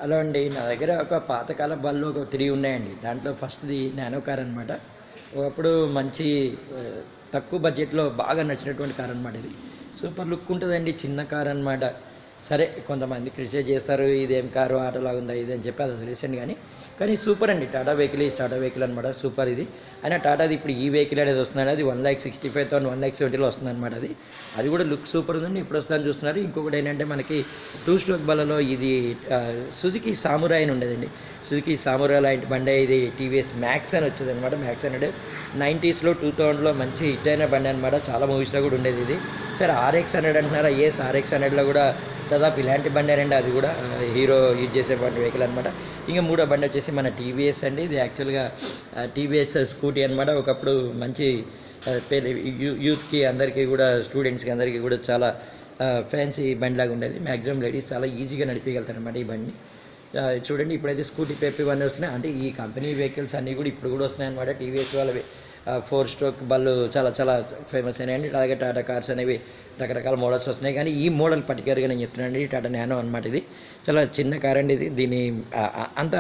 Hello అండి, నా దగ్గర ఒక పాతకాల బళ్ళు ఒక 3 ఉన్నాయండి. దాంట్లో ఫస్ట్‌ది నానో కార్ అనమాట. ఒకప్పుడు మంచి తక్కువ బడ్జెట్‌లో బాగా నచ్చినటువంటి కార్ అనమాట ఇది. సూపర్ లుక్ ఉంటదండి. చిన్న కార్ అనమాట. సరే, కొంతమంది క్రిటిసైజ్ చేస్తారు. ఇదేం కారు ఆటోలాగా ఉందా ఇది అని చెప్పి అది వదిలేసండి కానీ సూపర్ అండి. Tata vehicle is Tata vehicle అనమాట. సూపర్ ఇది. అయినా టాటాది ఇప్పుడు ఈ వెహికల్ అనేది వస్తుందండి. అది 1,65,000 1,70,000లో వస్తుందనమాట అది. అది కూడా లుక్ సూపర్ ఉందండి. ఇప్పుడు వస్తుందని చూస్తున్నారు. ఇంకొకటి ఏంటంటే మనకి 2 స్ట్రోక్ బలలో ఇది సుజుకి సామురాయ్ అని ఉండేదండి. సుజుకి సామురాయ్ లాంటి బండి ఇది టీవీఎస్ మ్యాక్స్ అని వచ్చేది అనమాట. మ్యాక్స్ అనేది 90స్లో 2000లో మంచి హిట్ అయిన బండి అనమాట. చాలా మూవీస్లో కూడా ఉండేది ఇది. సరే, ఆర్ఎక్స్ 100 అంటున్నారా? ఎస్, ఆర్ఎక్స్ 100లో కూడా దాదాపు ఇలాంటి బండి అండి. అది కూడా హీరో యూజ్ చేసే బండి వెహికల్ అనమాట. ఇంకా మూడో బండి వచ్చేసి మన టీవీఎస్ అండి. ఇది యాక్చువల్గా టీవీఎస్ స్కూటీ అనమాట. ఒకప్పుడు మంచి యూత్కి అందరికీ కూడా స్టూడెంట్స్కి అందరికీ కూడా చాలా ఫ్యాన్సీ బండిలాగా ఉండేది. మ్యాక్సిమం లేడీస్ చాలా ఈజీగా నడిపించగలుగుతారు అనమాట ఈ బండి. చూడండి, ఇప్పుడైతే స్కూటీ పేపీ ఇవన్నీ వస్తున్నాయి. అంటే ఈ కంపెనీ వెహికల్స్ అన్నీ కూడా ఇప్పుడు కూడా వస్తున్నాయి అనమాట. టీవీఎస్ వాళ్ళవి 4 స్ట్రోక్ బళ్ళు చాలా చాలా ఫేమస్ అయినాయండి. అలాగే టాటా కార్స్ అనేవి రకరకాల మోడల్స్ వస్తున్నాయి. కానీ ఈ మోడల్ పర్టికులర్గా నేను చెప్తున్నానండి, టాటా నానో అనమాట. ఇది చాలా చిన్న కార్ అండి. ఇది దీని అంత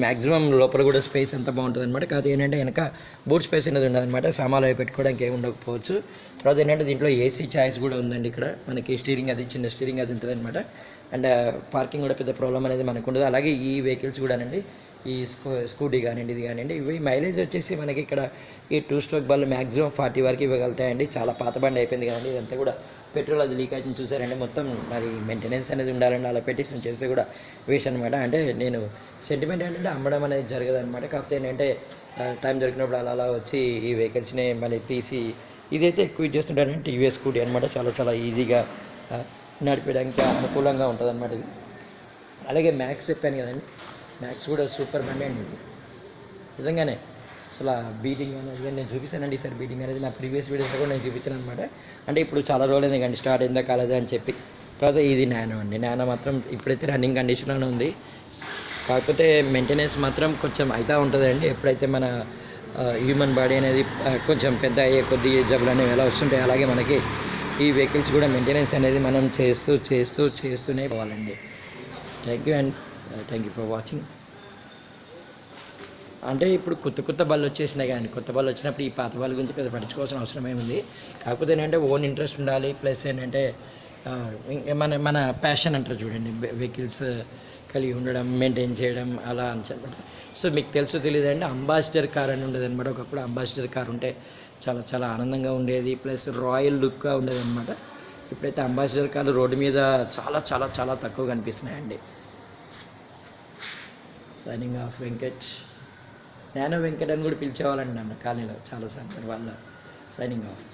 మ్యాక్సిమం లోపల కూడా స్పేస్ అంతా బాగుంటుంది అనమాట. కాదు ఏంటంటే వెనక బూట్ స్పేస్ అనేది ఉండదు అనమాట. సామాన్లు అవి పెట్టుకోవడానికి ఏమి ఉండకపోవచ్చు. తర్వాత ఏంటంటే దీంట్లో ఏసీ ఛాయిస్ కూడా ఉందండి. ఇక్కడ మనకి స్టీరింగ్ అది చిన్న స్టీరింగ్ అది ఉంటుంది అనమాట. అండ్ పార్కింగ్ కూడా పెద్ద ప్రాబ్లం అనేది మనకు ఉండదు. అలాగే ఈ వెహికల్స్ కూడానండి, ఈ స్కూటీ కానివ్వండి, ఇది కానివ్వండి, ఇవి మైలేజ్ వచ్చేసి మనకి ఇక్కడ ఈ 2 స్ట్రోక్ బళ్ళు మ్యాక్సిమం 40 వరకు ఇవ్వగలుగుతాయండి. చాలా పాత బండి అయిపోయింది కదండి. ఇదంతా కూడా పెట్రోల్ అది లీక్ అవుతుంది చూసారండి. మొత్తం మరి మెయింటెనెన్స్ అనేది ఉండాలండి. అలా పెట్టేసి చేస్తే కూడా వేస్ట్ అనమాట. అంటే నేను సెంటిమెంట్ ఏంటంటే అమ్మడం అనేది జరగదు అనమాట. కాకపోతే ఏంటంటే టైం దొరికినప్పుడు అలా అలా వచ్చి ఈ వెహికల్స్ని మళ్ళీ తీసి ఇదైతే ఎక్కువ యూజ్ చేస్తుంటానండి. టీవీఎస్ స్కూటీ అనమాట. చాలా చాలా ఈజీగా నడిపేయడానికి అనుకూలంగా ఉంటుంది అనమాట ఇది. అలాగే మ్యాక్స్ చెప్పాను కదండి, మ్యాక్స్ కూడా సూపర్ బండి అండి ఇది. నిజంగానే అసలు బీటింగ్ అనేది నేను చూపిస్తానండి. ఈసారి బీటింగ్ అనేది నా ప్రీవియస్ వీడియోస్లో కూడా నేను చూపించాను అనమాట. అంటే ఇప్పుడు చాలా రోజులైంది కానీ స్టార్ట్ అయిందా కాలేదా అని చెప్పి. తర్వాత ఇది నానో అండి. నానో మాత్రం ఇప్పుడైతే రన్నింగ్ కండిషన్లోనే ఉంది. కాకపోతే మెయింటెనెన్స్ మాత్రం కొంచెం అవుతూ ఉంటుందండి. ఎప్పుడైతే మన హ్యూమన్ బాడీ అనేది కొంచెం పెద్ద అయ్యే కొద్ది జబ్బులు అనేవి ఎలా వస్తుంటాయి, అలాగే మనకి ఈ వెహికల్స్ కూడా మెయింటెనెన్స్ అనేది మనం చేస్తూనే పోవాలండి. Thank you and thank you for watching. అంటే ఇప్పుడు కొత్త బళ్ళు వచ్చేసినాయి కానీ కొత్త బళ్ళు వచ్చినప్పుడు ఈ పాత బళ్ళ గురించి పెద్ద పట్టించుకోవాల్సిన అవసరం ఏముంది. కాకపోతే ఏంటంటే ఓన్ ఇంట్రెస్ట్ ఉండాలి. ప్లస్ ఏంటంటే మన ప్యాషన్ అంటారు చూడండి, వెహికల్స్ కలిగి ఉండడం, మెయింటైన్ చేయడం అలా అనమాట. సో మీకు తెలియదండి, అంబాసిడర్ కార్ అని ఉండేది అనమాట. ఒకప్పుడు అంబాసిడర్ కార్ ఉంటే చాలా చాలా ఆనందంగా ఉండేది. ప్లస్ రాయల్ లుక్గా ఉండేది అనమాట. ఇప్పుడైతే అంబాసిడర్ కార్లు రోడ్డు మీద చాలా చాలా చాలా తక్కువ కనిపిస్తున్నాయండి. Signing off Venkat. Nano Venkat అని కూడా పిలిచేవాళ్ళండి నన్ను కాలనీలో చాలాసార్లు. వాళ్ళ సైనింగ్ ఆఫ్.